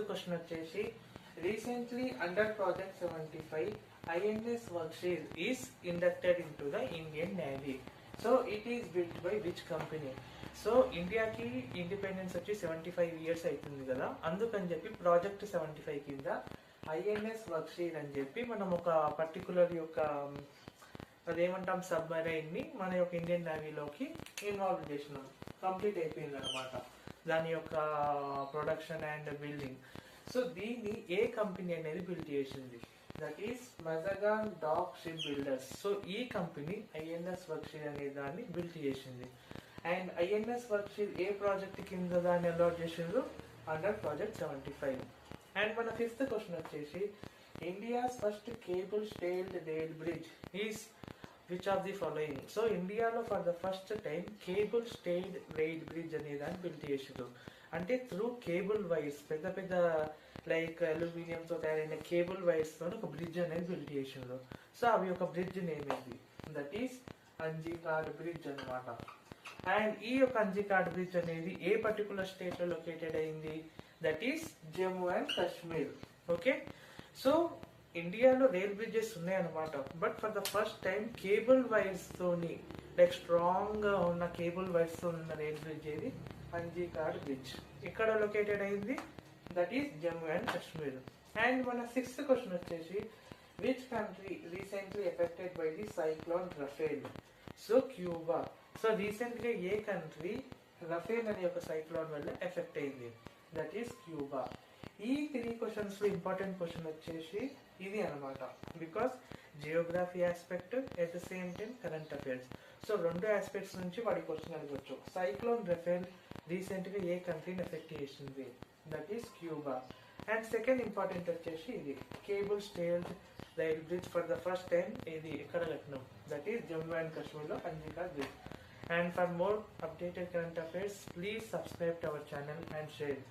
Question వచ్చేసి recently under project 75 INS Worksheet is inducted into the Indian Navy. So it is built by which company? So ఇండియాకి independence వచ్చి 75 years అవుతుంది కదా, అందుకని చెప్పి project 75 కింద ఐఎన్ఎస్ వర్క్షీట్ అని చెప్పి మనం ఒక పర్టికులర్ యొక్క అదేమంటాం సబ్మరైన్ ని మన యొక్క ఇండియన్ నేవీలోకి ఇన్వాల్వ్ చేసినాం. కంప్లీట్ అయిపోయింది అనమాట దాని యొక్క ప్రొడక్షన్ అండ్ బిల్డింగ్. సో దీన్ని ఏ కంపెనీ అనేది బిల్డ్ చేసింది? That is Mazagon dock ship builders. So ఈ కంపెనీ ఐఎన్ఎస్ వర్క్షీట్ అనే దాన్ని బిల్డ్ చేసింది. అండ్ ఐఎన్ఎస్ వర్క్షీట్ ఏ ప్రాజెక్ట్ కింద దాన్ని అలాట్ చేసిండ్రు? Under project 75. అండ్ మన ఫిఫ్త్ క్వశ్చన్ వచ్చేసి India's first cable stayed rail bridge is which of the following? So ఇండియాలో for the first time cable stayed rail bridge అనే దాన్ని బిల్డ్ చేసారు. అంటే త్రూ కేబుల్ వైర్స్, పెద్ద పెద్ద లైక్ అల్యూమినియం తో తయారైన కేబుల్ వైర్స్ తో ఒక బ్రిడ్జ్ అనేది బిల్డ్ చేసారు. సో అవి ఒక బ్రిడ్జ్ నేమ్ ఏంటి? దట్ ఈస్ అంజీకాడ్ బ్రిడ్జ్ అనమాట. అండ్ ఈ యొక్క అంజీకాడ్ బ్రిడ్జ్ అనేది ఏ పర్టికులర్ స్టేట్ లో లొకేటెడ్ అయింది? That is Jammu and Kashmir. Okay, so ఇండియాలో రైల్ బ్రిడ్జెస్ ఉన్నాయన్నమాట. But for the first time cable wires తోని, లైక్ స్ట్రాంగ్ గా ఉన్న కేబుల్ వైర్స్ తో ఉన్న రైల్ బ్రిడ్జ్ ఏది? అంజీకాడ్ బ్రిడ్జ్. ఇక్కడ లొకేటెడ్ అయింది? That is Jammu and Kashmir. And మన సిక్స్త్ క్వశ్చన్ వచ్చేసి which country recently affected by the cyclone Rafale? So Cuba. So recent గా ఏ కంట్రీ రఫేల్ అనే ఒక సైక్లోన్ వల్ల ఎఫెక్ట్ అయింది? That is Cuba. ఈ 3 క్వశ్చన్స్ లో ఇంపార్టెంట్ క్వశ్చన్ వచ్చేసి ఇది అనమాట. Because geography aspect at the same time current affairs. So రెండు ఆస్పెక్ట్స్ నుంచి వాడి క్వశ్చన్ అడగొచ్చు. సైక్లోన్ రఫేల్ రీసెంట్ గా ఏ కంట్రీని ఎఫెక్ట్ చేసింది? That is Cuba. And second important వచ్చేసి ఇది cable stayed rail bridge for the first time ఇది ఎక్కడ కట్టినాం? That is Jammu and Kashmir లో Anjikhad bridge. And for more updated current affairs, please subscribe to our channel and share.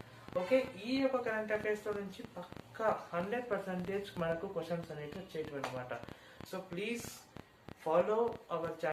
Okay, ఈ యొక్క current affairs లో నుంచి పక్కా 100% మనకు క్వశ్చన్స్ అనేవి వచ్చేటివి అనమాట. So please follow our channel.